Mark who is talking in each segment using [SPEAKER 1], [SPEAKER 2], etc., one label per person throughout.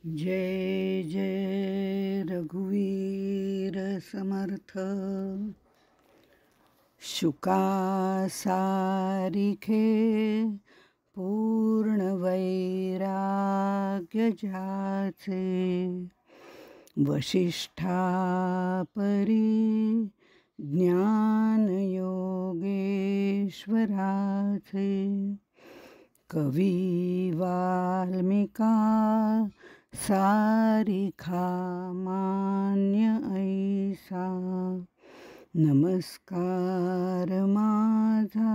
[SPEAKER 1] जय जय रघुवीर समर्थ। शुका सारिखे पूर्ण वैराग्य ज्याचे, वशिष्ठा परी ज्ञान योगेश्वराचे, कवी वाल्मिका सारिखा मान्य ऐसा, नमस्कार माझा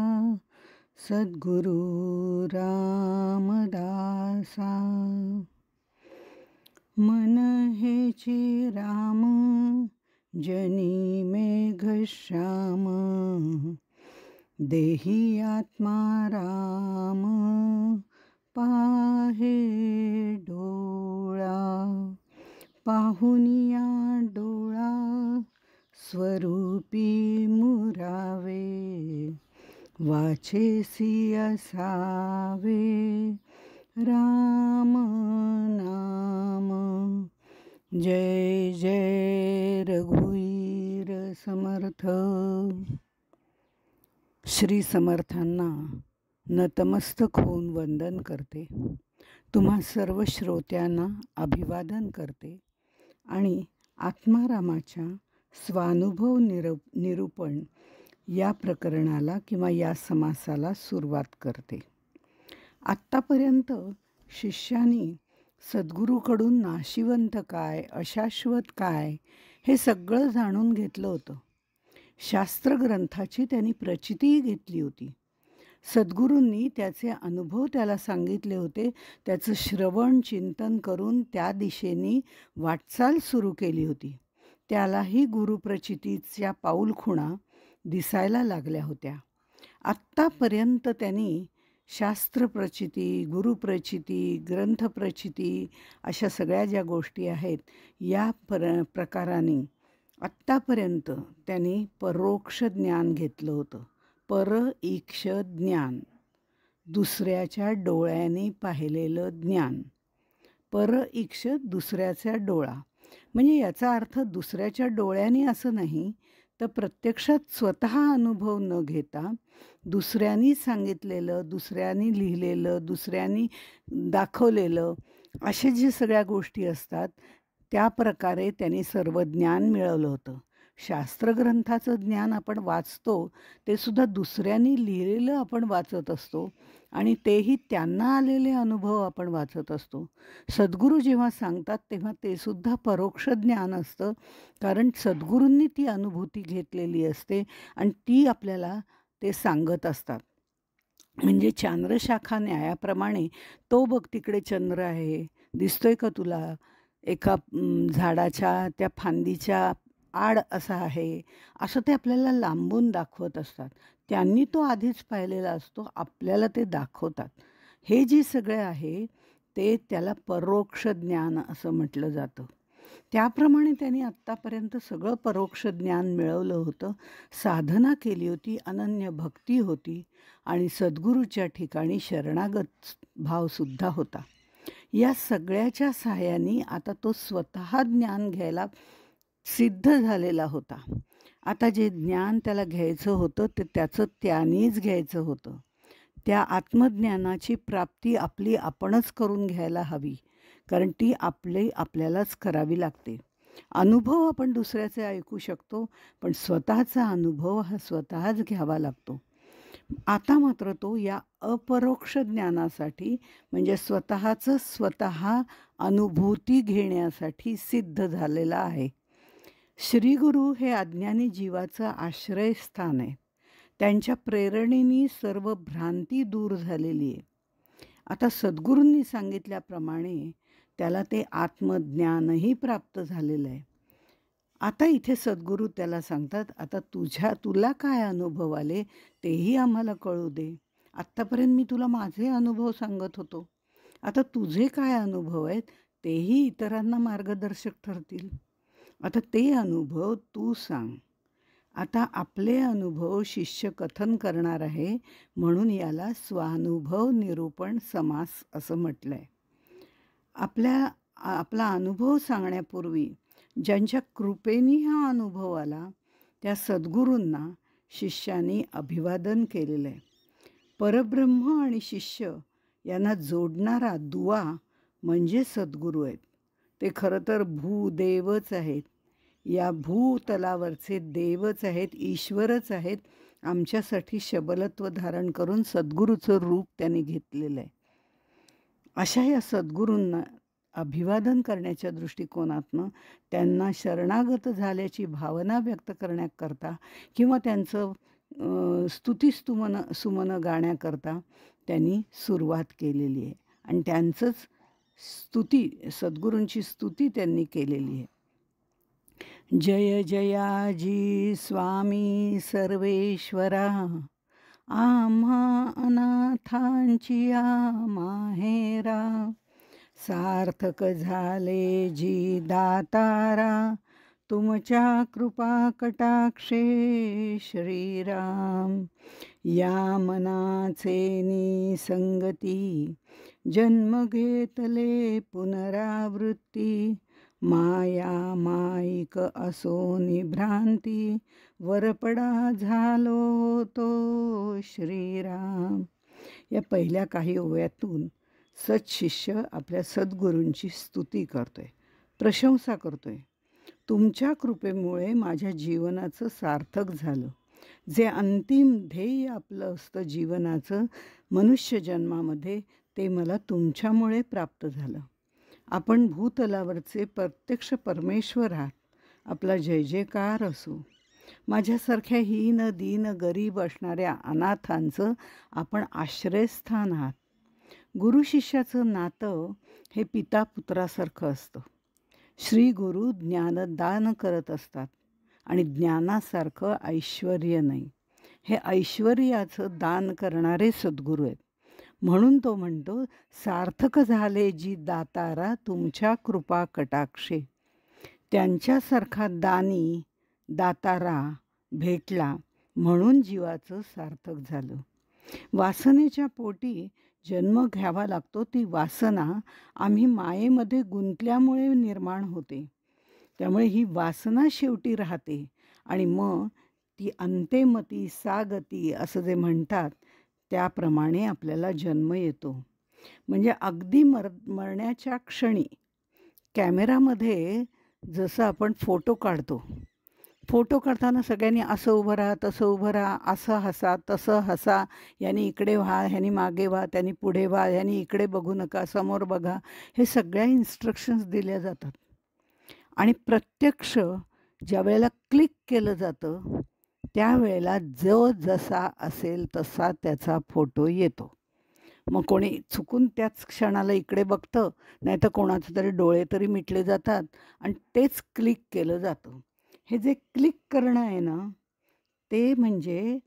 [SPEAKER 1] सद्गुरु रामदासा। मन हेची राम जनी मेघश्याम, देही आत्मा राम पाहे डोळा, पाहुनिया डोळा स्वरूपी मुरावे, वाचेसी असावे राम नाम। जय जय रघुवीर समर्थ। श्री समर्थांना नतमस्तक होऊन वंदन करते। तुम्हा सर्व श्रोत्यांना अभिवादन करते आणि आत्मारामाच्या स्वानुभव निरूपण या प्रकरणाला किंवा या समासाला सुरुवात करते। आत्तापर्यंत शिष्यानी सद्गुरूकडून नाशिवंत काय, अशाश्वत काय हे सगळं जाणून घेतलं होतं। शास्त्रग्रंथाची त्यांनी प्रचितीही घेतली होती। सद्गुरूंनी त्याचे अनुभव त्याला सांगितले होते। त्याचं श्रवण चिंतन करून त्या दिशेने वाटचाल सुरू केली होती। त्यालाही गुरुप्रचितीच्या पाऊलखुणा दिसायला लागल्या होत्या। आत्तापर्यंत त्यांनी शास्त्रप्रचिती, गुरुप्रचिती, ग्रंथप्रचिती अशा सगळ्या ज्या गोष्टी आहेत या प्रकाराने आत्तापर्यंत त्यांनी परोक्ष ज्ञान घेतलं होतं। परईक्ष ज्ञान, दुसऱ्याच्या डोळ्याने पाहिलेलं ज्ञान। परईक्ष दुसऱ्याचा डोळा म्हणजे याचा अर्थ दुसऱ्याच्या डोळ्याने असं नाही, तर प्रत्यक्षात स्वतः अनुभव न घेता दुसऱ्यांनी सांगितलेलं, दुसऱ्यांनी लिहिलेलं, दुसऱ्यांनी दाखवलेलं असे जे सगळ्या गोष्टी असतात त्या प्रकारे त्यांनी सर्व ज्ञान मिळवलं होतं। शास्त्रग्रंथाचं ज्ञान आपण वाचतो ते सुद्धा दुसऱ्यांनी लिहिलेलं आपण वाचत असतो आणि तेही त्यांना आलेले अनुभव आपण वाचत असतो। सद्गुरू जेव्हा सांगतात तेव्हा ते सुद्धा परोक्ष ज्ञान असतं, कारण सद्गुरूंनी ती अनुभूती घेतलेली असते आणि ती आपल्याला ते सांगत असतात। म्हणजे चांद्रशाखा न्यायाप्रमाणे तो बघ तिकडे चंद्र आहे, दिसतोय का तुला, एका झाडाच्या त्या फांदीच्या आड असा आहे, असं ते आपल्याला लांबून दाखवत असतात। त्यांनी तो आधीच पाहिलेला असतो, आपल्याला ते दाखवतात। हे जे सगळे आहे ते त्याला परोक्ष ज्ञान असं म्हटलं जातं। त्याप्रमाणे त्यांनी आत्तापर्यंत सगळं परोक्ष ज्ञान मिळवलं होतं। साधना केली होती, अनन्य भक्ती होती आणि सद्गुरूच्या ठिकाणी शरणागत भावसुद्धा होता। या सगळ्याच्या सहाय्याने आता तो स्वतः ज्ञान घ्यायला सिद्ध झालेला होता। आता जे ज्ञान त्याला घ्यायचं होतं ते त्याचं त्यानेच घ्यायचं होतं। त्या आत्मज्ञानाची प्राप्ती आपणच करून घ्यायला हवी, कारण ती आपल्यालाच करावी लागते। अनुभव आपण दुसऱ्याचे ऐकू शकतो, पण स्वतःचा अनुभव हा स्वतःच घ्यावा लागतो। आता मात्र तो या अपरोक्ष ज्ञानासाठी म्हणजे स्वतःचं स्वतः अनुभूती घेण्यासाठी सिद्ध झालेला आहे। श्रीगुरु हे अज्ञानी जीवाचं आश्रयस्थान आहे। त्यांच्या प्रेरणेने सर्व भ्रांती दूर झालेली आहे। आता सद्गुरूंनी सांगितल्याप्रमाणे त्याला ते आत्मज्ञानही प्राप्त झालेलं आहे। आता इथे सद्गुरू त्याला सांगतात, आता तुला काय अनुभव आले तेही आम्हाला कळू दे। आत्तापर्यंत मी तुला माझे अनुभव सांगत होतो, आता तुझे काय अनुभव आहेत तेही इतरांना मार्गदर्शक ठरतील। आता ते अनुभव तू सांग। आता आपले अनुभव शिष्य कथन करणार आहे, म्हणून याला स्वानुभव निरूपण समास असं म्हटलंय। आपल्या आपला अनुभव सांगण्यापूर्वी ज्यांच्या कृपेने हा अनुभव आला त्या सद्गुरूंना शिष्यानी अभिवादन केलेलं आहे. परब्रह्म आणि शिष्य यांना जोडणारा दुवा म्हणजे सद्गुरू आहेत. ते खरं तर भूदेवच आहेत. या भूतलावरचे देवच आहेत, ईश्वरच आहेत. आमच्यासाठी शबलत्व धारण करून सद्गुरूचं रूप त्यांनी घेतलेलं आहे. अशा या सद्गुरूंना अभिवादन करण्याच्या दृष्टिकोनातनं त्यांना शरणागत झाल्याची भावना व्यक्त करण्याकरता किंवा त्यांचं सुमनं गाण्याकरता त्यांनी सुरुवात केलेली आहे आणि त्यांचंच सद्गुरूंची स्तुती त्यांनी केलेली आहे. जय जयाजी स्वामी सर्वेश्वरा, आम्हा अनाथांची माहेरा, सार्थक झाले जी दातारा, तुमच्या कृपा कटाक्षे श्रीराम. या मनाचे निसंगती, जन्म घेतले पुनरावृत्ती, माया माईक असो निभ्रांती, वरपडा झालो तो श्रीराम. या पहिल्या काही ओव्यातून सत्शिष्य आपल्या सद्गुरूंची स्तुती करतोय, प्रशंसा करतोय. तुमच्या कृपेमुळे माझ्या जीवनाचं सार्थक झालं. जे अंतिम ध्येय आपलं असतं जीवनाचं मनुष्य जन्मामध्ये, ते मला तुमच्यामुळे प्राप्त झालं. आपण भूतलावरचे प्रत्यक्ष परमेश्वर आहात. आपला जय जयकार असो. माझ्यासारख्या हीन दीन गरीब असणाऱ्या अनाथांचं आपण आश्रयस्थान आहात. गुरु शिष्याचं नातं हे पिता पुत्रासारखं असतं. श्री गुरु ज्ञानदान करत असतात आणि ज्ञानासारखं ऐश्वर्य नाही. हे ऐश्वर्याचं दान करणारे सद्गुरू आहेत. म्हणून तो म्हणतो, सार्थक झाले जी दातारा, तुमच्या कृपा कटाक्षे. त्यांच्यासारखा दानी दातारा भेटला म्हणून जीवाचं सार्थक झालं. वासनेच्या पोटी जन्म घ्यावा लागतो. ती वासना आम्ही मायेमध्ये गुंतल्यामुळे निर्माण होते. त्यामुळे ही वासना शेवटी राहते आणि मग ती अंतेमती सागती असं जे म्हणतात त्याप्रमाणे आपल्याला जन्म येतो. म्हणजे अगदी मरण्याच्या क्षणी कॅमेरामध्ये जसं आपण फोटो काढतो, फोटो काढताना सगळ्यांनी असं उभं राहा, तसं उभं राहा, असं हसा, तसं हसा, ह्यानी इकडे व्हा, ह्यानी मागे व्हा, त्यांनी पुढे व्हा, ह्यानी इकडे बघू नका, समोर बघा, हे सगळ्या इन्स्ट्रक्शन्स दिल्या जातात. आणि प्रत्यक्ष ज्या वेळेला क्लिक केलं जातं त्यावेळेला जो जसा असेल तसा त्याचा फोटो येतो. मग कोणी चुकून त्याच क्षणाला इकडे बघतं, नाही तर कोणाचे तरी डोळे तरी मिटले जातात आणि तेच क्लिक केलं जातं. हे जे क्लिक करणं आहे ना, ते म्हणजे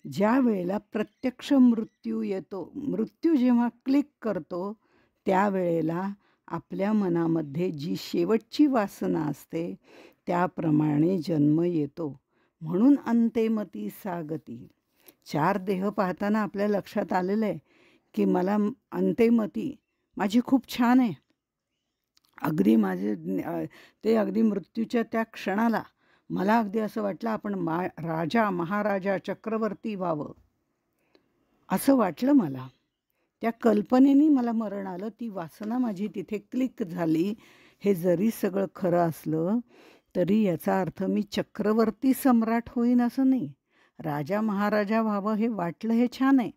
[SPEAKER 1] ज्या वेळेला प्रत्यक्ष मृत्यू येतो, मृत्यू जेव्हा क्लिक करतो त्यावेळेला आपल्या मनामध्ये जी शेवटची वासना असते त्याप्रमाणे जन्म येतो. म्हणून अंतेमती सागती. 4 देह पाहताना आपल्या लक्षात आलेलं आहे की मला अंतेमती माझी खूप छान आहे. अगदी ते अगदी मृत्यूच्या त्या क्षणाला मला अगदी असं वाटलं आपण राजा महाराजा चक्रवर्ती व्हावं असं वाटलं मला. त्या कल्पनेने मला मरण आलं. ती वासना माझी तिथे क्लिक झाली. हे जरी सगळं खरं असलं तरी याचा अर्थ मी चक्रवर्ती सम्राट होईन असं नाही. राजा महाराजा व्हावं हे वाटलं, हे छान आहे,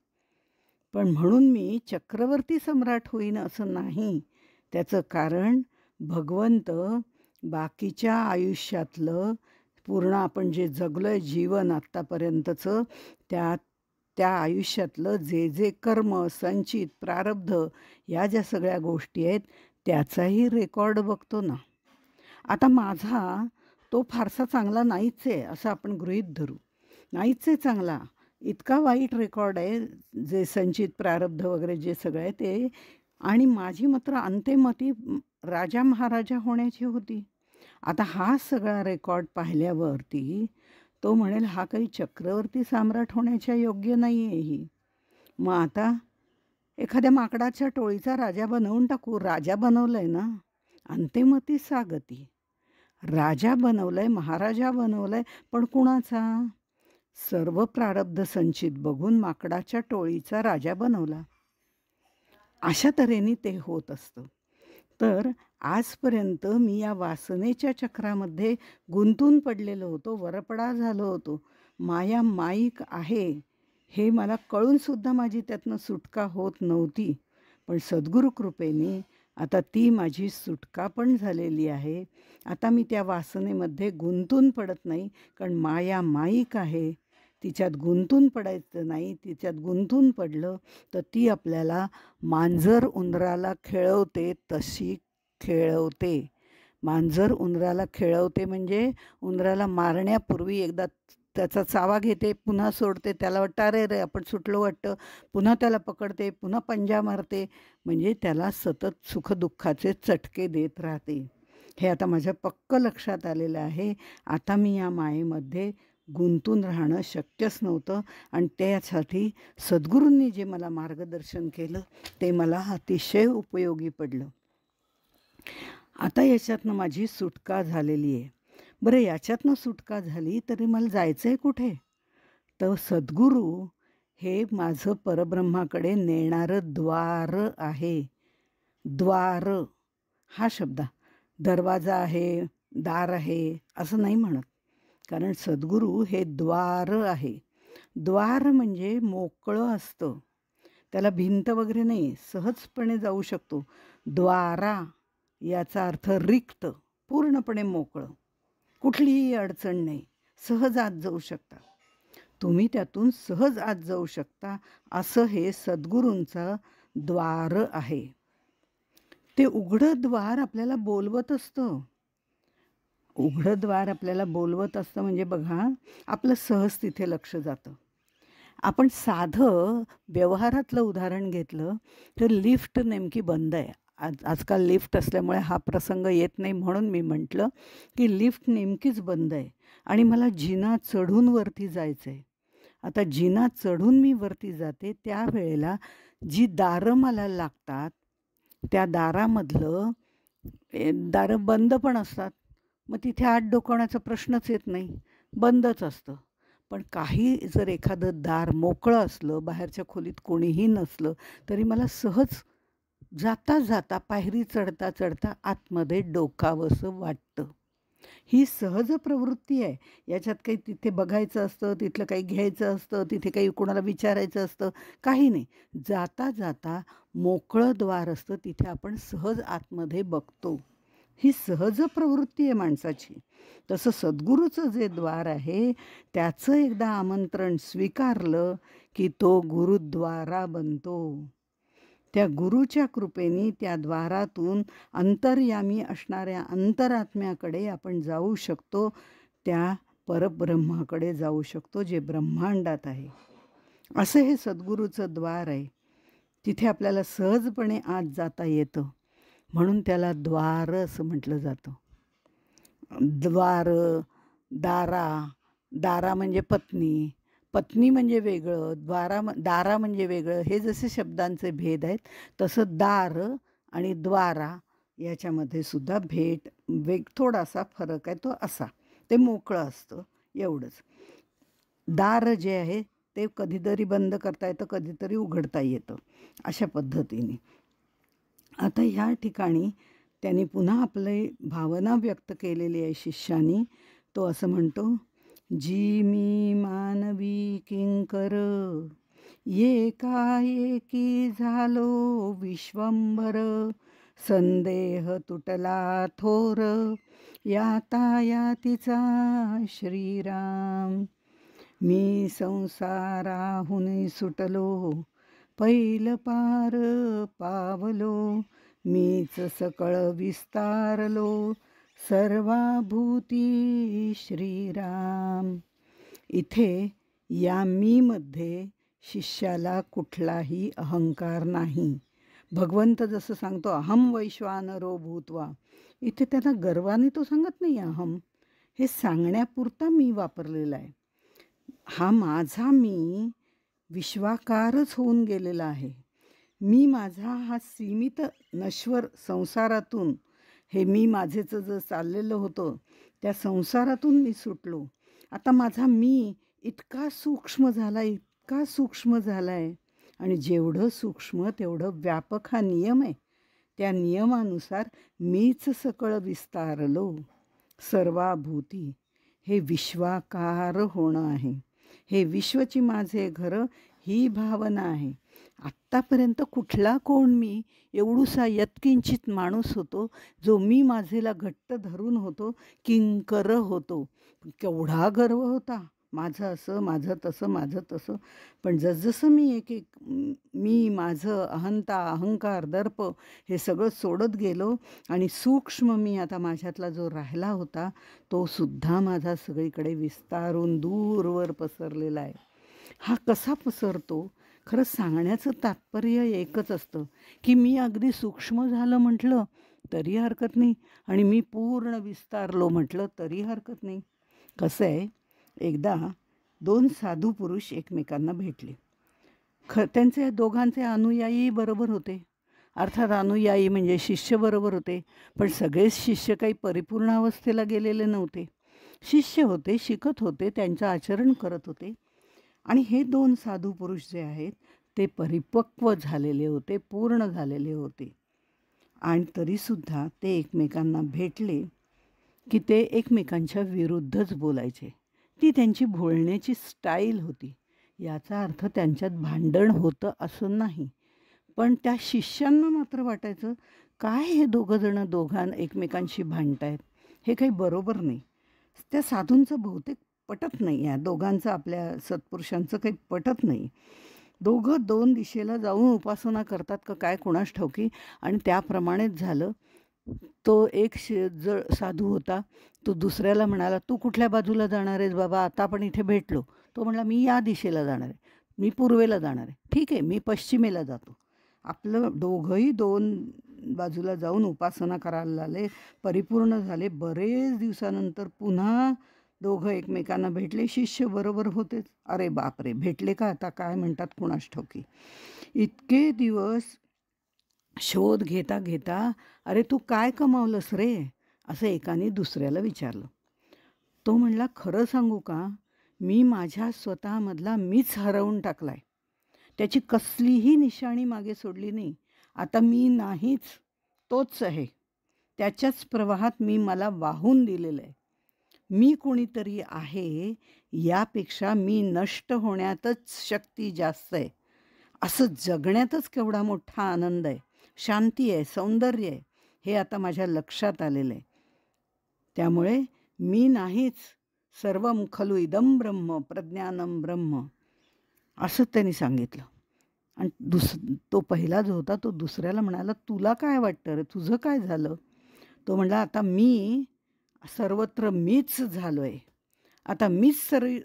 [SPEAKER 1] पण म्हणून मी चक्रवर्ती सम्राट होईन असं नाही. त्याचं कारण भगवंत बाकीच्या आयुष्यातलं पूर्ण आपण जे जगलो आहे जीवन आत्तापर्यंतचं त्या आयुष्यातलं जे जे कर्म संचित प्रारब्ध या ज्या सगळ्या गोष्टी आहेत त्याचाही रेकॉर्ड बघतो ना. आता माझा तो फारसा चांगला नाहीच आहे असं आपण गृहीत धरू. नाहीच आहे चांगला, इतका वाईट रेकॉर्ड आहे जे संचित प्रारब्ध वगैरे जे सगळं आहे ते. आणि माझी मात्र अंतेमती राजा महाराजा होण्याची होती. आता हा सगळा रेकॉर्ड पाहिल्यावरती तो म्हणेल हा काही चक्रवर्ती सम्राट होण्याच्या योग्य नाही आहे ही. मग आता एखाद्या माकडाच्या टोळीचा राजा बनवून टाकू. राजा बनवलं आहे ना, अंतेमती सागती. राजा बनवलंय, महाराजा बनवलंय, पण कुणाचा? सर्व प्रारब्ध संचित बघून माकडाच्या टोळीचा राजा बनवला. अशा तऱ्हेने ते होत असतं. तर आजपर्यंत मी या वासनेच्या चक्रामध्ये गुंतून पडलेलो होतो, वरपडा झालो होतो. माया माईक आहे हे मला कळूनसुद्धा माझी त्यातनं सुटका होत नव्हती. पण सद्गुरू कृपेने आता ती माझी सुटका पण झालेली आहे. आता मी त्या वासनेमध्ये गुंतून पडत नाही, कारण माया माईक आहे. तिच्यात गुंतून पडायचं नाही. तिच्यात गुंतून पडलं तर ती आपल्याला मांजर उंदराला खेळवते तशी खेळवते. मांजर उंदराला खेळवते म्हणजे उंदराला मारण्यापूर्वी एकदा त्याचा चावा घेते, पुन्हा सोडते. त्याला वाटतं अरे रे आपण सुटलो वाटतं, पुन्हा त्याला पकडते, पुन्हा पंजा मारते. म्हणजे त्याला सतत सुखदुःखाचे चटके देत राहते. हे आता माझ्या पक्क लक्षात आलेलं आहे. आता मी या मायेमध्ये गुंतून राहणं शक्यच नव्हतं आणि त्यासाठी सद्गुरूंनी जे मला मार्गदर्शन केलं ते मला अतिशय उपयोगी पडलं. आता याच्यातनं माझी सुटका झालेली आहे. बरं, याच्यातनं सुटका झाली तरी मला जायचं आहे कुठे? तर सद्गुरू हे माझं परब्रह्माकडे नेणारं द्वार आहे. द्वार हा शब्द, दरवाजा आहे, दार आहे असं नाही म्हणत, कारण सद्गुरू हे द्वार आहे. द्वार म्हणजे मोकळं असतं, त्याला भिंत वगैरे नाही, सहजपणे जाऊ शकतो. द्वारा याचा अर्थ रिक्त, पूर्णपणे मोकळं, कुठलीही अडचण नाही, सहज आत जाऊ शकता. तुम्ही त्यातून सहज आत जाऊ शकता, असं हे सद्गुरूंचं द्वार आहे. ते उघडं द्वार आपल्याला बोलवत असतं. उघडं द्वार आपल्याला बोलवत असतं म्हणजे बघा, आपलं सहज तिथे लक्ष जातं. आपण साधं व्यवहारातलं उदाहरण घेतलं तर लिफ्ट नेमकी बंद आहे. आजकाल लिफ्ट असल्यामुळे हा प्रसंग येत नाही म्हणून मी म्हटलं की लिफ्ट नेमकीच बंद आहे आणि मला जिना चढून वरती जायचं आहे. आता जिना चढून मी वरती जाते त्यावेळेला जी दारं मला लागतात त्या दारामधलं दारं बंद पण असतात. मग तिथे आत डोकावण्याचा प्रश्नच येत नाही, बंदच असतं. पण काही जर एखादं दार मोकळं असलं, बाहेरच्या खोलीत कोणीही नसलं, तरी मला सहज जाता जाता पायरी चढता चढता आतमध्ये डोकावंसं वाटतं. ही सहज प्रवृत्ती आहे. याच्यात काही तिथे बघायचं असतं, तिथलं काही घ्यायचं असतं, तिथे काही कोणाला विचारायचं असतं, काही नाही. जाता जाता मोकळं द्वार असतं, तिथे आपण सहज आतमध्ये बघतो. ही सहज प्रवृत्ती आहे माणसाची. तसं सद्गुरूचं जे द्वार आहे त्याचं एकदा आमंत्रण स्वीकारलं की तो गुरुद्वारा बनतो. त्या गुरुच्या कृपेने त्या द्वारातून अंतर्यामी असणाऱ्या अंतरात्म्याकडे आपण जाऊ शकतो, त्या परब्रह्माकडे जाऊ शकतो जे ब्रह्मांडात आहे. असं हे सद्गुरूचं द्वार आहे. तिथे आपल्याला सहजपणे आत जाता येतं, म्हणून त्याला द्वार असं म्हटलं जातं. द्वार, दारा, दारा म्हणजे पत्नी, पत्नी म्हणजे वेगळं, दारा म्हणजे वेगळं. हे जसे शब्दांचे भेद आहेत तसं दार आणि द्वारा याच्यामध्ये सुद्धा थोडासा फरक आहे. तो असा, ते मोकळं असतं एवढंच. दार जे आहे ते कधीतरी बंद करता येतं, कधीतरी उघडता येतं, अशा पद्धतीने. आता ह्या ठिकाणी त्यांनी पुन्हा आपली भावना व्यक्त केलेली आहे शिष्यानी. तो असं म्हणतो, जी मी मानवी किंकर, एकाएकी झालो विश्वंभर, संदेह तुटला थोर, यातायातीचा श्रीराम. मी संसाराहून सुटलो, पैल पार पावलो, मीच सकळ विस्तारलो, सर्वाभूती श्रीराम. इथे या मीमध्ये शिष्याला कुठलाही अहंकार नाही. भगवंत जसं सांगतो अहम वैश्वानरो भूत्वा, इथे त्यांना गर्वाने तो सांगत नाही अहम. हे सांगण्यापुरता मी वापरलेला आहे. हा माझा मी विश्वाकारच होऊन गेलेला आहे. मी माझा हा सीमित नश्वर संसारातून हे मी माझेचं जे चाललेलं होतं त्या संसारातून मी सुटलो. आता माझा मी इतका सूक्ष्म झाला, इतका सूक्ष्म झाला आहे आणि जेवढं सूक्ष्म तेवढं व्यापक हा नियम आहे. त्या नियमानुसार मीच सकळ विस्तारलो सर्वाभूती. हे विश्वाकार होणं आहे. हे विश्वची माझे घर ही भावना आहे. आत्तापर्यंत कुठला कोण मी एवढूसा यत्किंचित माणूस होतो, जो मी माझेला घट्ट धरून होतो, किंकर होतो. केवढा गर्व होता, माझं असं, माझं तसं, माझं तसं. पण जसजसं मी एक एक मी, माझं, अहंता, अहंकार, दर्प हे सगळं सोडत गेलो आणि सूक्ष्म मी आता माझ्यातला जो राहिला होता, तो सुद्धा माझा सगळीकडे विस्तारून दूरवर पसरलेला आहे. हा कसा पसरतो? खरं सांगण्याचं तात्पर्य एकच असतं की मी अगदी सूक्ष्म झालं म्हटलं तरी हरकत नाही आणि मी पूर्ण विस्तारलो म्हटलं तरी हरकत नाही. कसं आहे, एकदा 2 साधू पुरुष एकमेकांना भेटले. त्यांचे दोघांचे अनुयायी बरोबर होते. अर्थात अनुयायी म्हणजे शिष्य बरोबर होते. पण सगळेच शिष्य काही परिपूर्ण अवस्थेला गेलेले नव्हते. शिष्य होते, शिकत होते, त्यांचं आचरण करत होते. आणि हे 2 साधू पुरुष जे आहेत ते परिपक्व झालेले होते, पूर्ण झालेले होते. आणि तरीसुद्धा ते एकमेकांना भेटले की ते एकमेकांच्या विरुद्धच बोलायचे. ती त्यांची बोलण्याची स्टाईल होती. याचा अर्थ त्यांच्यात भांडण होतं असं नाही. पण त्या शिष्यांना मात्र वाटायचं, काय हे दोघं एकमेकांशी भांडतायत, हे काही बरोबर नाही. त्या साधूंचं बहुतेक पटत नाही, या दोघांचं, आपल्या सत्पुरुषांचं काही पटत नाही. दोघं 2 दिशेला जाऊन उपासना करतात का काय कोणास ठाऊकी. आणि त्याप्रमाणेच झालं. तो एक साधू होता, तो दुसऱ्याला म्हणाला, तू कुठल्या बाजूला जाणार आहेस बाबा, आता आपण इथे भेटलो. तो म्हणला, मी या दिशेला जाणार आहे, मी पूर्वेला जाणार आहे. ठीक आहे, मी पश्चिमेला जातो. आपलं दोघंही 2 बाजूला जाऊन उपासना करायला लागले, परिपूर्ण झाले. बरेच दिवसानंतर पुन्हा दोघं एकमेकांना भेटले. शिष्य बरोबर होतेच. अरे बापरे, भेटले का आता, काय म्हणतात कुणास ठाऊकी. इतके दिवस शोध घेता घेता, अरे तू काय कमावलंस रे, असं एकाने दुसऱ्याला विचारलं. तो म्हणला, खरं सांगू का, मी माझ्या स्वतःमधला मीच हरवून टाकलाय. त्याची कसलीही निशाणी मागे सोडली नाही. आता मी नाहीच, तोच आहे. त्याच्याच प्रवाहात मी मला वाहून दिलेलं आहे. मी कोणीतरी आहे यापेक्षा मी नष्ट होण्यातच शक्ती जास्त आहे. असं जगण्यातच केवढा मोठा आनंद आहे, शांती आहे, सौंदर्य आहे, हे आता माझ्या लक्षात आलेलं आहे. त्यामुळे मी नाहीच, सर्वं खलु इदं ब्रह्म प्रज्ञानं ब्रह्म, असं त्यांनी सांगितलं. आणि तो पहिला जो होता तो दुसऱ्याला म्हणाला, तुला काय वाटतं रे, तुझं काय झालं? तो म्हणला, आता मी सर्वत्र मीच झालो आहे. आता मीच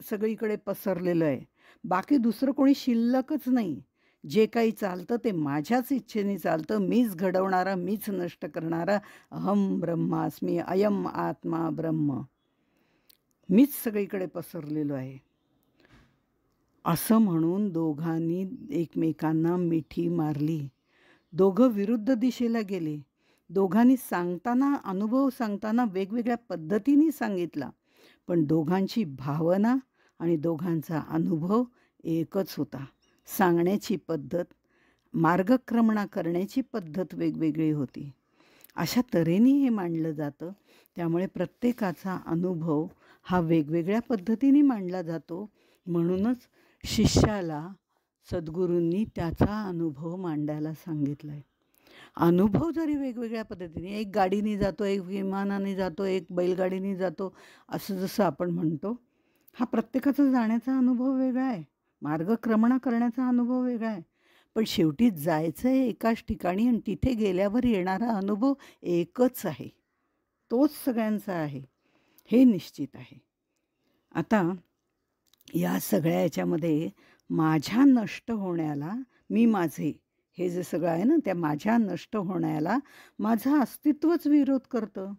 [SPEAKER 1] सगळीकडे पसरलेलं आहे. बाकी दुसरं कोणी शिल्लकच नाही. जे काही चालतं ते माझ्याच इच्छेने चालतं. मीच घडवणारा, मीच नष्ट करणारा. अहम ब्रह्मास्मी, अयम आत्मा ब्रह्म. मीच सगळीकडे पसरलेलो आहे. असं म्हणून दोघांनी एकमेकांना मिठी मारली. दोघं विरुद्ध दिशेला गेले. दोघांनी अनुभव सांगताना वेगवेगळ्या पद्धतीने सांगितला. पण दोघांची भावना आणि दोघांचा अनुभव एकच होता. सांगण्याची पद्धत, मार्गक्रमणा करण्याची पद्धत वेगवेगळी होती. अशा तऱ्हेने हे मांडलं जातं. त्यामुळे प्रत्येकाचा अनुभव हा वेगवेगळ्या पद्धतीने मांडला जातो. म्हणूनच शिष्याला सद्गुरूंनी त्याचा अनुभव मांडायला सांगितलं आहे. अनुभव जरी वेगवेगळ्या पद्धतीने, एक गाडीने जातो, एक विमानाने जातो, एक बैलगाडीने जातो, असं जसं आपण म्हणतो, हा प्रत्येकाचा जाण्याचा अनुभव वेगळा आहे, मार्गक्रमणा करण्याचा अनुभव वेगळा आहे. पण शेवटी जायचं आहे एकाच ठिकाणी आणि तिथे गेल्यावर येणारा अनुभव एकच आहे, तोच सगळ्यांचा आहे, हे निश्चित आहे. आता या सगळ्या याच्यामध्ये माझ्या नष्ट होण्याला, मी माझे, हे जे सगळं आहे ना, त्या माझ्या नष्ट होण्याला माझं अस्तित्वच विरोध करतं.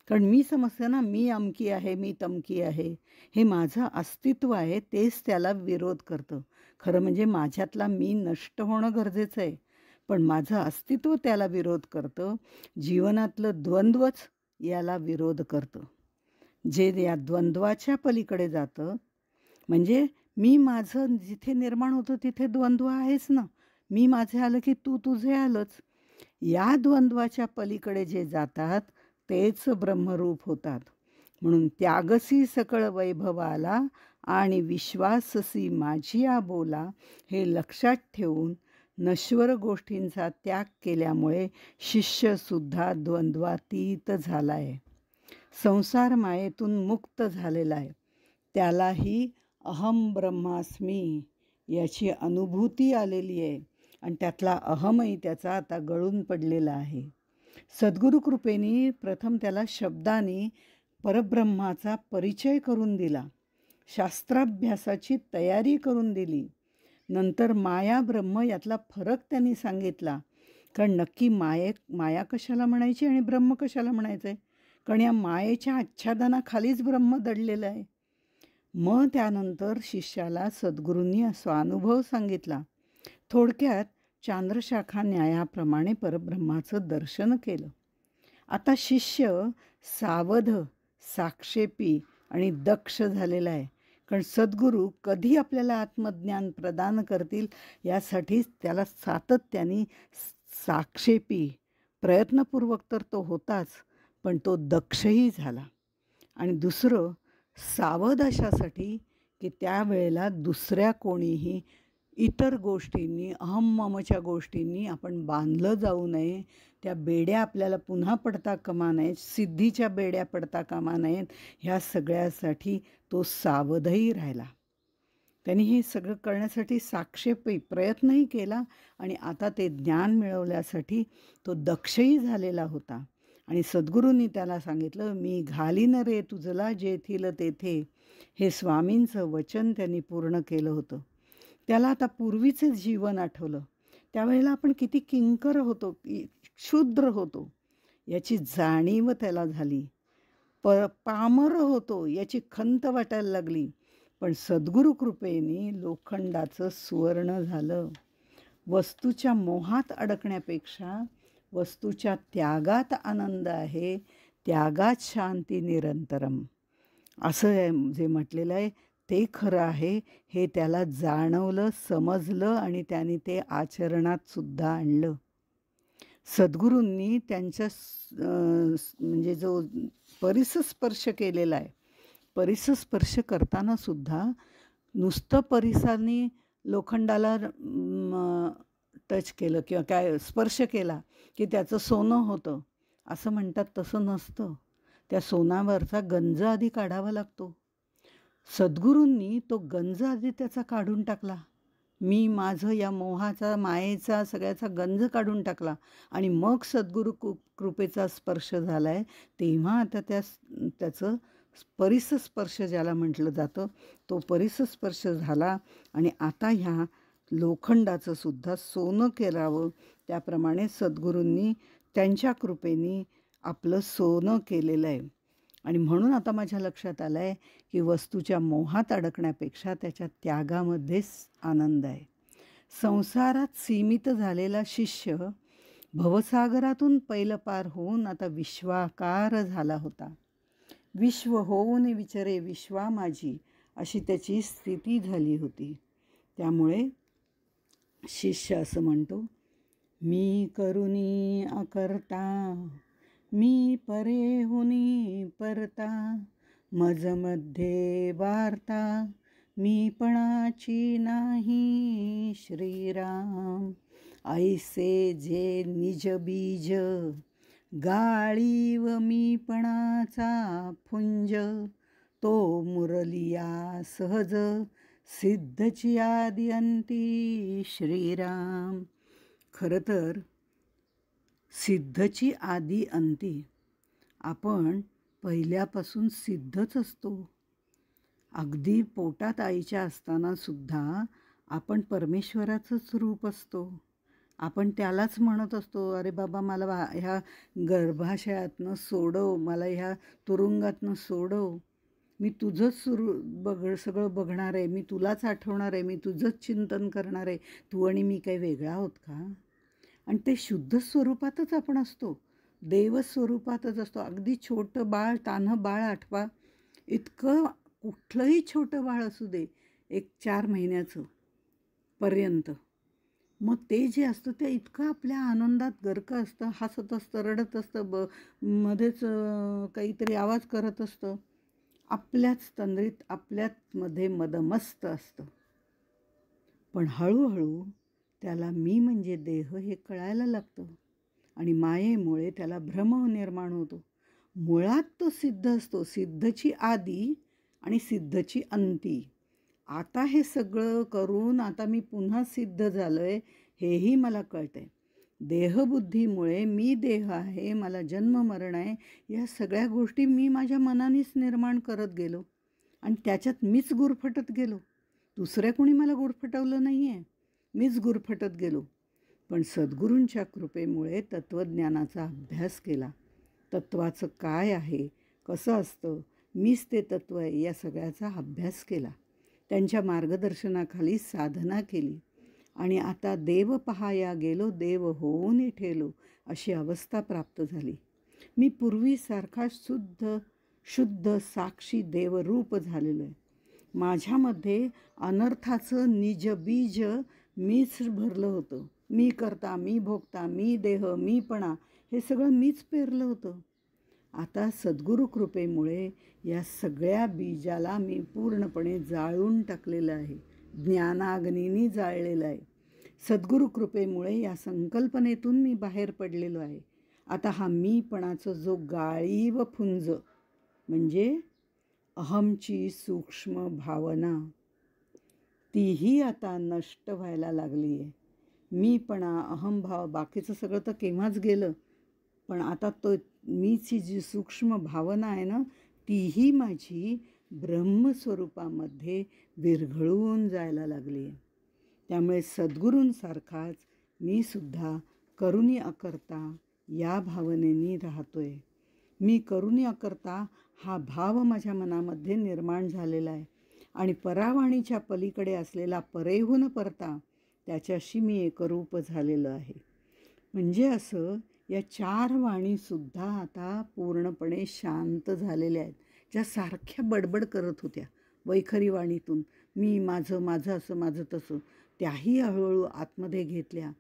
[SPEAKER 1] कारण मी समजते ना, मी अमकी आहे, मी तमकी आहे, हे माझं अस्तित्व आहे, तेच त्याला विरोध करतं. खरं म्हणजे माझ्यातला मी नष्ट होणं गरजेचं आहे. पण माझं अस्तित्व त्याला विरोध करतं. जीवनातलं द्वंद्वच याला विरोध करतं. जे या द्वंद्वाच्या पलीकडे जातं, म्हणजे मी माझं जिथे निर्माण होतं तिथे द्वंद्व आहेच ना. मी माझे आलं की तू तुझे आलंच. या द्वंद्वाच्या पलीकडे जे जातात तेच ब्रह्मरूप होतात. म्हणून त्यागसी सकळ वैभवाला आणि विश्वाससी माझिया बोला हे लक्षात ठेवून नश्वर गोष्टींचा त्याग केल्यामुळे शिष्यसुद्धा द्वंद्वातीत झाला आहे. संसार मायेतून मुक्त झालेला आहे. त्यालाही अहम ब्रह्मास्मी याची अनुभूती आलेली आहे आणि त्यातला अहमही त्याचा आता गळून पडलेला आहे. सद्गुरू कृपेने प्रथम त्याला शब्दाने परब्रह्माचा परिचय करून दिला, शास्त्राभ्यासाची तयारी करून दिली. नंतर माया ब्रह्म यातला फरक त्यांनी सांगितला. कारण नक्की माया कशाला म्हणायची आणि ब्रह्म कशाला म्हणायचं आहे, कारण या मायेच्या आच्छादनाखालीच ब्रह्म दडलेलं आहे. मग त्यानंतर शिष्याला सद्गुरूंनी स्वानुभव सांगितला. थोडक्यात चांद्रशाखा न्यायाप्रमाणे परब्रह्माचं दर्शन केलं. आता शिष्य सावध, साक्षेपी आणि दक्ष झालेला आहे. कारण सद्गुरू कधी आपल्याला आत्मज्ञान प्रदान करतील यासाठीच त्याला सातत्याने साक्षेपी, प्रयत्नपूर्वक तर तो होताच, पण तो दक्षही झाला. आणि दुसरं सावध अशासाठी की त्यावेळेला दुसऱ्या कोणीही इतर गोष्टींनी, अहम ममच्या गोष्टींनी आपण बांधलं जाऊ नये. त्या बेड्या आपल्याला पुन्हा पडता कामा नयेत, सिद्धीच्या बेड्या पडता कामा नयेत. ह्या सगळ्यासाठी तो सावधही राहिला. त्यांनी हे सगळं करण्यासाठी साक्षेपी प्रयत्नही केला आणि आता ते ज्ञान मिळवण्यासाठी तो दक्षही झालेला होता. आणि सद्गुरूंनी त्याला सांगितलं, मी घालीन रे तुझला जेथील तेथे. हे स्वामींचं वचन त्यांनी पूर्ण केलं होतं. त्याला आता पूर्वीचं जीवन आठवलं. त्यावेळेला आपण किती किंकर होतो, क्षुद्र होतो याची जाणीव त्याला झाली. पामर होतो याची खंत वाटायला लागली. पण सद्गुरू कृपेने लोखंडाचं सुवर्ण झालं. वस्तूच्या मोहात अडकण्यापेक्षा वस्तूच्या त्यागात आनंद आहे, त्यागात शांती निरंतरम, असं जे म्हटलेलं आहे ते खरं आहे. हे त्याला जाणवलं, समजलं आणि त्याने ते आचरणात सुद्धा आणलं. सद्गुरूंनी त्यांच्या म्हणजे जो परिसस्पर्श केलेला आहे, परिसस्पर्श करताना सुद्धा नुसतं परिसाने लोखंडाला टच केलं किंवा काय स्पर्श केला की त्याचं सोनं होतं असं म्हणतात, तसं नसतं. त्या सोनावरचा गंज आधी काढावा लागतो. सद्गुरूंनी तो गंज आधी त्याचा काढून टाकला. मी माझं या मोहाचा, मायेचा सगळ्याचा गंज काढून टाकला आणि मग सद्गुरू कृपेचा स्पर्श झाला आहे. तेव्हा आता त्याचं परिसस्पर्श ज्याला म्हटलं जातं तो परिसस्पर्श झाला आणि आता ह्या लोखंडाचं सुद्धा सोनं करावं त्याप्रमाणे सद्गुरूंनी त्यांच्या कृपेने आपलं सोनं केलेलं आहे. आणि म्हणून आता माझ्या लक्षात आलं आहे की वस्तूच्या मोहात अडकण्यापेक्षा त्याच्या त्यागामध्येच आनंद आहे. संसारात सीमित झालेला शिष्य भवसागरातून पहिलं पार होऊन आता विश्वाकार झाला होता. विश्व होऊन विचारे विश्वा माझी, अशी त्याची स्थिती झाली होती. त्यामुळे शिष्य असं म्हणतो, मी करुणी अकर्ता, मी परे हुनी परता, मजमध्ये वार्ता, मी पणाची नाही श्रीराम. ऐसे जे निज बीज, गाळीव मी पणाचा फुंज, तो मुरलिया सहज, सिद्धची आदि अंती श्रीराम. खरं तर सिद्धची आदि अंती, आपण पहिल्यापासून सिद्धच असतो. अगदी पोटात आईच्या असतानासुद्धा आपण परमेश्वराचंच रूप असतो. आपण त्यालाच म्हणत असतो, अरे बाबा मला ह्या गर्भाशयातनं सोडव, मला ह्या तुरुंगातनं सोडव, मी तुझंच सगळं बघणार आहे, मी तुलाच आठवणार आहे, मी तुझंच चिंतन करणार आहे. तू आणि मी काही वेगळा आहोत का? आणि ते शुद्ध स्वरूपातच आपण असतो, देवस्वरूपातच असतो. अगदी छोटं बाळ, तान्हं बाळ आठवा, इतकं कुठलंही छोटं बाळ असू दे, एक 4 महिन्याचं पर्यंत, मग ते जे असतं ते इतकं आपल्या आनंदात गर्क असतं, हसत असतं, रडत असतं, मध्येच काहीतरी आवाज करत असतं. आपल्याच तंद्रीत, आपल्याच मध्ये मदमस्त असतं. पण हळूहळू त्याला मी म्हणजे देह हे कळायला लागतं आणि मायेमुळे त्याला भ्रम निर्माण होतो. मुळात तो सिद्ध असतो, सिद्धची आदी आणि सिद्धची अंती. आता हे सगळं करून आता मी पुन्हा सिद्ध झालोय हेही मला कळतंय. देहबुद्धीमुळे मी देह आहे, मला जन्म मरण आहे, या सगळ्या गोष्टी मी माझ्या मनानेच निर्माण करत गेलो आणि त्याच्यात मीच गुरफटत गेलो. दुसऱ्या कोणी मला गुरफटवलं नाही आहे, मीच गुरफटत गेलो. पण सद्गुरूंच्या कृपेमुळे तत्त्वज्ञानाचा अभ्यास केला. तत्त्वाचं काय आहे, कसं असतं, मीच ते तत्त्व आहे, या सगळ्याचा अभ्यास केला. त्यांच्या मार्गदर्शनाखाली साधना केली आणि आता देव पहाया गेलो, देव होऊन ठेलो, अशी अवस्था प्राप्त झाली. मी पूर्वीसारखा शुद्ध साक्षी देवरूप झालेलो आहे. माझ्यामध्ये अनर्थाचं निजबीज मीच भरलं होतं. मी करता, मी भोगता, मी देह, मीपणा, हे सगळं मीच पेरलं होतं. आता सद्गुरू कृपेमुळे या सगळ्या बीजाला मी पूर्णपणे जाळून टाकलेलं आहे, ज्ञानाग्नीनी जाळलेलं आहे. सद्गुरू कृपेमुळे या संकल्पनेतून मी बाहेर पडलेलो आहे. आता हा मीपणाचा जो गाळीव फुंज म्हणजे अहमची सूक्ष्म भावना, तीही आता नष्ट व्हायला लागली आहे. मीपणा, अहमभाव, बाकीचं सगळं तर केव्हाच गेलं, पण आता तो मीची जी सूक्ष्म भावना आहे ना, तीही माझी ब्रह्मस्वरूपामध्ये विरघळून जायला लागली आहे. त्यामुळे सद्गुरूंसारखाच मी सुद्धा करुणी अकर्ता या भावनेने राहतोय. मी करुणी अकर्ता हा भाव माझ्या मनामध्ये निर्माण झालेला आहे आणि परावाणीच्या पलीकडे असलेला परेहून परता, त्याच्याशी मी एकरूप झालेलं आहे. म्हणजे असं या 4 वाणीसुद्धा आता पूर्णपणे शांत झालेल्या आहेत. ज्या सारख्या बडबड करत होत्या वैखरी वाणीतून, मी माझं माझं असं माझं तसं, त्याही हळूहळू आतमध्ये घेतल्या,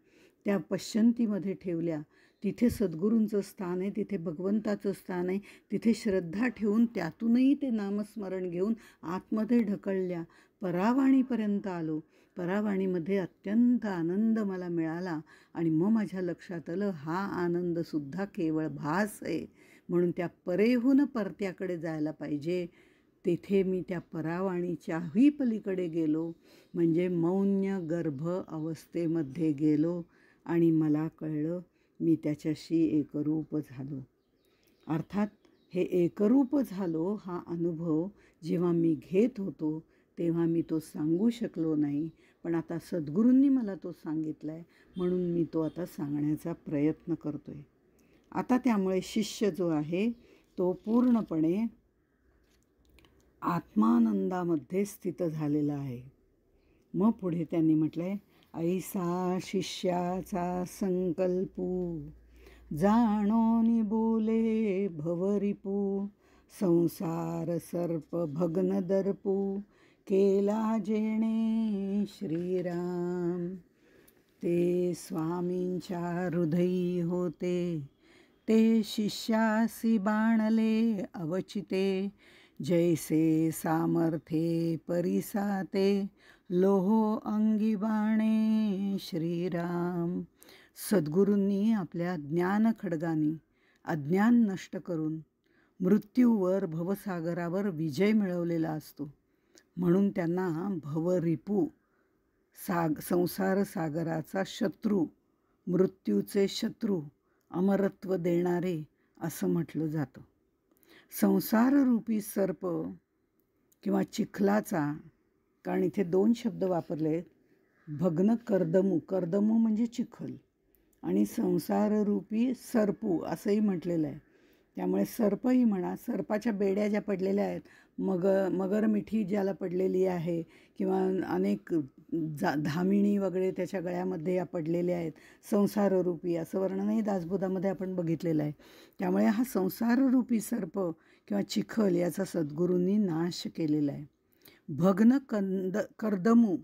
[SPEAKER 1] त्या पश्चंतीमध्ये ठेवल्या. तिथे सद्गुरूंचं स्थान आहे, तिथे भगवंताचं स्थान आहे, तिथे श्रद्धा ठेवून त्यातूनही ते नामस्मरण घेऊन आतमध्ये ढकलल्या. परावाणीपर्यंत आलो. परावाणीमध्ये अत्यंत आनंद मला मिळाला आणि मग माझ्या लक्षात आलं, हा आनंदसुद्धा केवळ भास आहे, म्हणून त्या परेहून परत्याकडे जायला पाहिजे. तेथे मी त्या परावाणीच्याही पलीकडे गेलो, म्हणजे मौन्य गर्भ अवस्थेमध्ये गेलो आणि मला कळलं मी त्याच्याशी एकरूप झालो. अर्थात हे एकरूप झालो हा अनुभव जेव्हा मी घेत होतो तेव्हा मी तो सांगू शकलो नाही, पण आता सद्गुरूंनी मला तो सांगितला आहे, म्हणून मी तो आता सांगण्याचा प्रयत्न करतो आहे. आता त्यामुळे शिष्य जो आहे तो पूर्णपणे आत्मानंदामध्ये स्थित झालेला आहे. मग पुढे त्यांनी म्हटलं आहे, ऐसा शिष्याचा संकल्पू, जाणोनी बोले भवरिपू, संसार सर्प भग्न दर्पू, केला जेणे श्रीराम. ते स्वामींच्या हृदयी होते, ते शिष्यासी बाणले अवचिते, जैसे सामर्थ्ये परिसाते, लोहो अंगी बाणे श्रीराम. सद्गुरूंनी आपल्या ज्ञानखड्गाने अज्ञान नष्ट करून मृत्यूवर भवसागरावर विजय मिळवलेला असतो, म्हणून त्यांना भवरिपू, संसार सागराचा शत्रू, मृत्यूचे शत्रू, अमरत्व देणारे असं म्हटलं जातं. संसाररूपी सर्प किंवा चिखलाचा, कारण इथे 2 शब्द वापरले आहेत, भग्न कर्दमू, कर्दमू म्हणजे चिखल, आणि संसाररूपी सर्पू असंही म्हटलेलं आहे. त्यामुळे सर्पही म्हणा, सर्पाच्या बेड्या ज्या पडलेल्या आहेत, मगर मिठी ज्याला पडलेली आहे किंवा अनेक धामिणी वगैरे त्याच्या गळ्यामध्ये या पडलेल्या आहेत, संसाररूपी असं वर्णनही दासबोधामध्ये आपण बघितलेलं आहे. त्यामुळे हा संसाररूपी सर्प किंवा चिखल याचा सद्गुरूंनी नाश केलेला आहे. भग्न कर्दमू,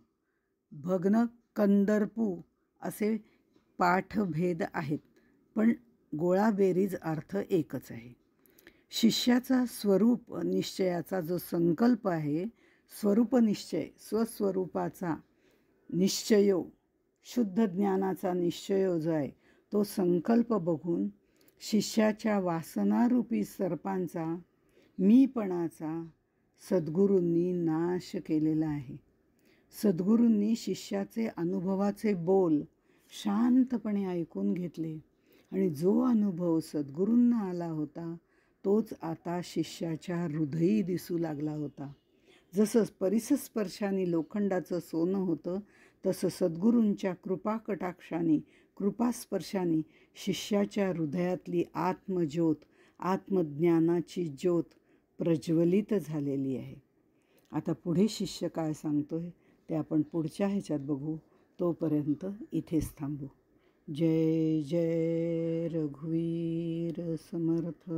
[SPEAKER 1] भग्न कंदर्पू असे पाठभेद आहेत, पण गोळाबेरीज अर्थ एकच आहे. शिष्याचा स्वरूप निश्चयाचा जो संकल्प आहे, स्वरूप निश्चय, स्वस्वरूपाचा निश्चयो, शुद्ध ज्ञानाचा निश्चय जो आहे, तो संकल्प बघून शिष्याच्या वासनारूपी सर्पांचा, मीपणाचा सद्गुरूंनी नाश केलेला आहे. सद्गुरूंनी शिष्याचे अनुभवाचे बोल शांतपणे ऐकून घेतले आणि जो अनुभव सद्गुरूंना आला होता तोच आता शिष्याच्या हृदयी दिसू लागला होता. जसं परिसस्पर्शाने लोखंडाचं सोनं होतं, तसं सद्गुरूंच्या कृपाकटाक्षाने, कृपास्पर्शाने शिष्याच्या हृदयातली आत्मज्योत, आत्मज्ञानाची ज्योत प्रज्वलित झालेली आहे. आता पुढे शिष्य काय सांगतोय ते आपण पुढच्या ह्याच्यात बघू. तोपर्यंत इथेच थांबू. जय जय रघुवीर समर्थ.